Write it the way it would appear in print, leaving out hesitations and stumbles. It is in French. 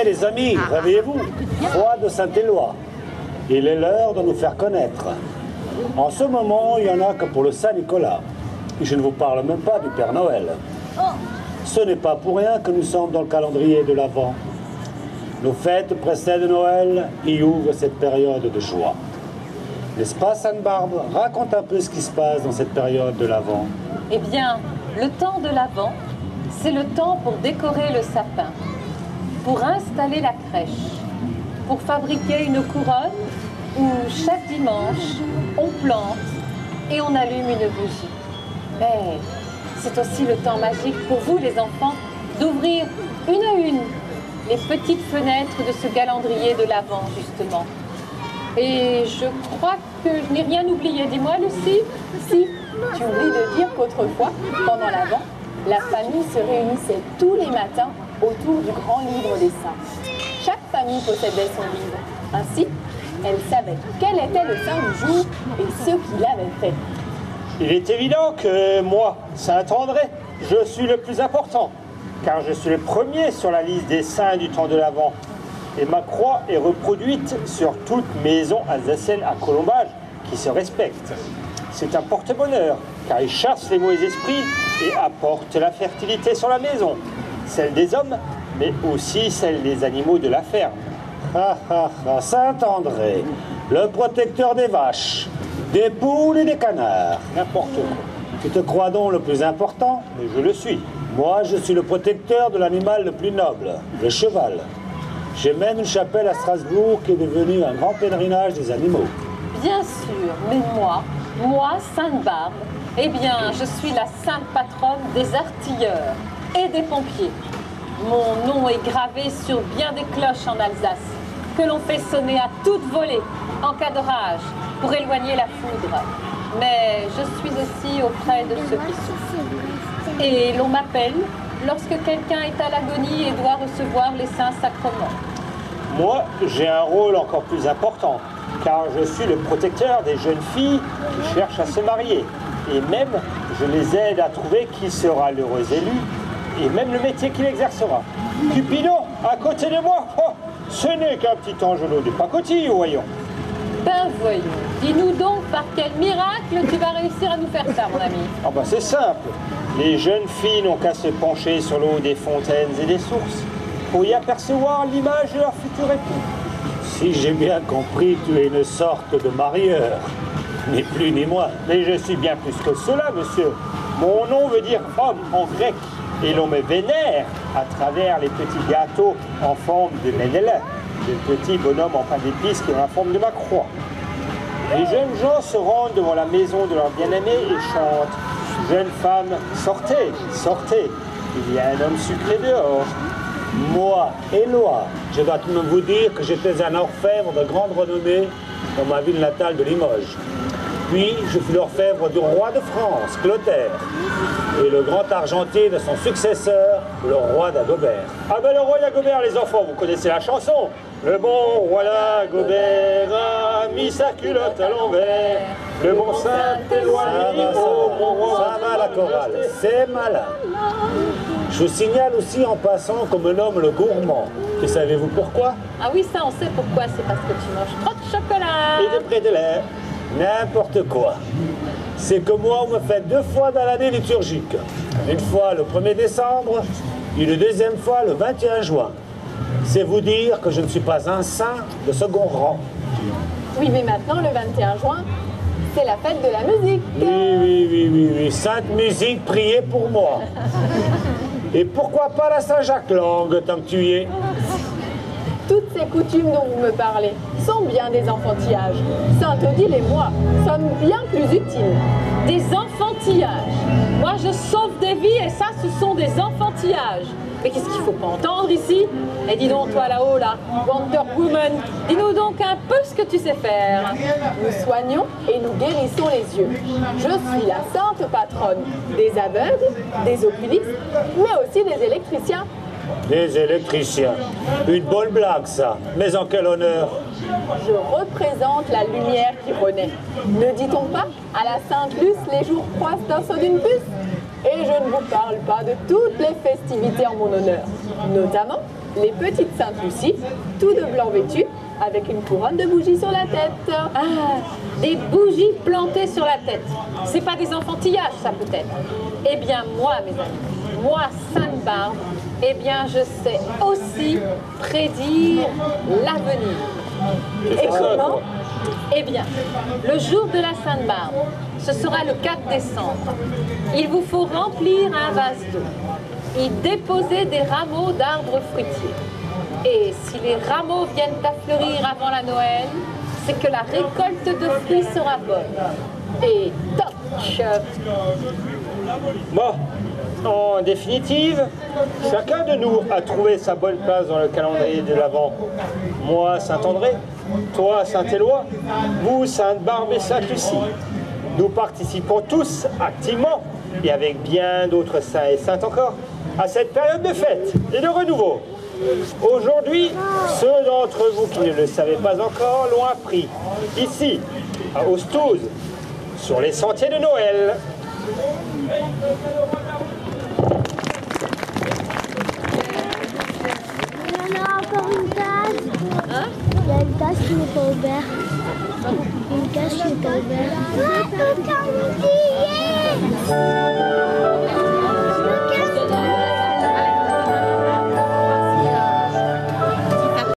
les amis, réveillez-vous. Roi de Saint-Éloi. Il est l'heure de nous faire connaître. En ce moment, il n'y en a que pour le Saint-Nicolas. Et je ne vous parle même pas du Père Noël. Ce n'est pas pour rien que nous sommes dans le calendrier de l'Avent. Nos fêtes précèdent Noël et ouvrent cette période de joie. N'est-ce pas, Sainte-Barbe? Raconte un peu ce qui se passe dans cette période de l'Avent. Eh bien, le temps de l'Avent, c'est le temps pour décorer le sapin, pour installer la crèche, pour fabriquer une couronne où chaque dimanche, on plante et on allume une bougie. Mais c'est aussi le temps magique pour vous, les enfants, d'ouvrir une à une les petites fenêtres de ce calendrier de l'Avent, justement. Et je crois que je n'ai rien oublié. Dis-moi, Lucie. Si, tu oublies de dire qu'autrefois, pendant l'Avent, la famille se réunissait tous les matins autour du grand livre des saints. Chaque famille possédait son livre. Ainsi, elle savait quel était le saint du jour et ceux qui l'avaient fait. Il est évident que moi, Saint-André, je suis le plus important, car je suis le premier sur la liste des saints du temps de l'Avent. Et ma croix est reproduite sur toute maison alsacienne à colombage qui se respecte. C'est un porte-bonheur, car il chasse les mauvais esprits et apporte la fertilité sur la maison, celle des hommes, mais aussi celle des animaux de la ferme. Saint-André, le protecteur des vaches, des poules et des canards. N'importe quoi. Tu te crois donc le plus important? Mais je le suis. Moi, je suis le protecteur de l'animal le plus noble, le cheval. J'ai même une chapelle à Strasbourg qui est devenue un grand pèlerinage des animaux. Bien sûr, mais moi, Sainte-Barbe, eh bien, je suis la sainte patronne des artilleurs et des pompiers. Mon nom est gravé sur bien des cloches en Alsace, que l'on fait sonner à toute volée, en cas d'orage, pour éloigner la foudre. Mais je suis aussi auprès de ceux qui souffrent. Et l'on m'appelle lorsque quelqu'un est à l'agonie et doit recevoir les saints sacrements. Moi, j'ai un rôle encore plus important, car je suis le protecteur des jeunes filles qui cherchent à se marier. Et même, je les aide à trouver qui sera l'heureux élu, et même le métier qu'il exercera. Cupidon, à côté de moi, oh, ce n'est qu'un petit angelot de pacotille, voyons. Ben voyons, dis-nous donc par quel miracle tu vas réussir à nous faire ça, mon ami. Ah ben c'est simple, les jeunes filles n'ont qu'à se pencher sur l'eau des fontaines et des sources pour y apercevoir l'image de leur futur époux. Si j'ai bien compris, tu es une sorte de marieur, ni plus ni moins. Mais je suis bien plus que cela, monsieur. Mon nom veut dire homme en grec, et l'on me vénère à travers les petits gâteaux en forme de Ménéla, de petits bonhommes en pain d'épices qui ont la forme de ma croix. Les jeunes gens se rendent devant la maison de leur bien-aimé et chantent « Jeune femme, sortez, sortez, il y a un homme sucré dehors ». Moi, Éloi, je dois tout de même vous dire que j'étais un orfèvre de grande renommée dans ma ville natale de Limoges. Puis, je fus l'orfèvre du roi de France, Clotaire, et le grand argentier de son successeur, le roi d'Agobert. Ah ben le roi d'Agobert, les enfants, vous connaissez la chanson. Le bon roi d'Agobert a mis sa culotte à l'envers. Le bon Saint-Éloi, ça va la chorale, c'est malin. Je vous signale aussi en passant qu'on me nomme le gourmand. Et savez-vous pourquoi? Ah oui, ça on sait pourquoi, c'est parce que tu manges trop de chocolat. Et de près de l'air. N'importe quoi. C'est que moi, on me fait 2 fois dans l'année liturgique. Une fois le 1er décembre, et une deuxième fois le 21 juin. C'est vous dire que je ne suis pas un saint de second rang. Oui, mais maintenant, le 21 juin, c'est la fête de la musique. Oui. Sainte musique, priez pour moi. Et pourquoi pas la Saint-Jacques-Lang, tant que tu y es? Toutes ces coutumes dont vous me parlez sont bien des enfantillages. Sainte-Odile et moi sommes bien plus utiles. Des enfantillages. Moi, je sauve des vies et ça, ce sont des enfantillages. Mais qu'est-ce qu'il ne faut pas entendre ici? Et dis donc, toi là-haut, là, Wonder Woman, dis-nous donc un peu ce que tu sais faire. Nous soignons et nous guérissons les yeux. Je suis la sainte patronne des aveugles, des oculistes, mais aussi des électriciens. Des électriciens. Une bonne blague, ça. Mais en quel honneur? Je représente la lumière qui renaît. Ne dit-on pas à la Sainte Luce les jours croissent d'un saut d'une puce? Et je ne vous parle pas de toutes les festivités en mon honneur, notamment les petites Sainte Lucie, tout de blanc vêtues, avec une couronne de bougies sur la tête. Ah, des bougies plantées sur la tête. C'est pas des enfantillages, ça peut-être. Eh bien, moi, mes amis, moi, Sainte-Barbe, eh bien, je sais aussi prédire l'avenir. Et comment? Eh bien, le jour de la Sainte-Barbe, ce sera le 4 décembre. Il vous faut remplir un vase d'eau, y déposer des rameaux d'arbres fruitiers. Et si les rameaux viennent à fleurir avant la Noël, c'est que la récolte de fruits sera bonne. Et toc! Bon, en définitive, chacun de nous a trouvé sa bonne place dans le calendrier de l'Avent. Moi, Saint-André, toi, Saint-Éloi, vous, Sainte-Barbe et Sainte-Lucie. Nous participons tous activement, et avec bien d'autres saints et saintes encore, à cette période de fête et de renouveau. Aujourd'hui, ceux d'entre vous qui ne le savaient pas encore l'ont appris, ici, à Ostouze, sur les sentiers de Noël. Il y en a encore une case. Il y a une case qui n'est pas ouverte. Une case qui n'est pas ouverte.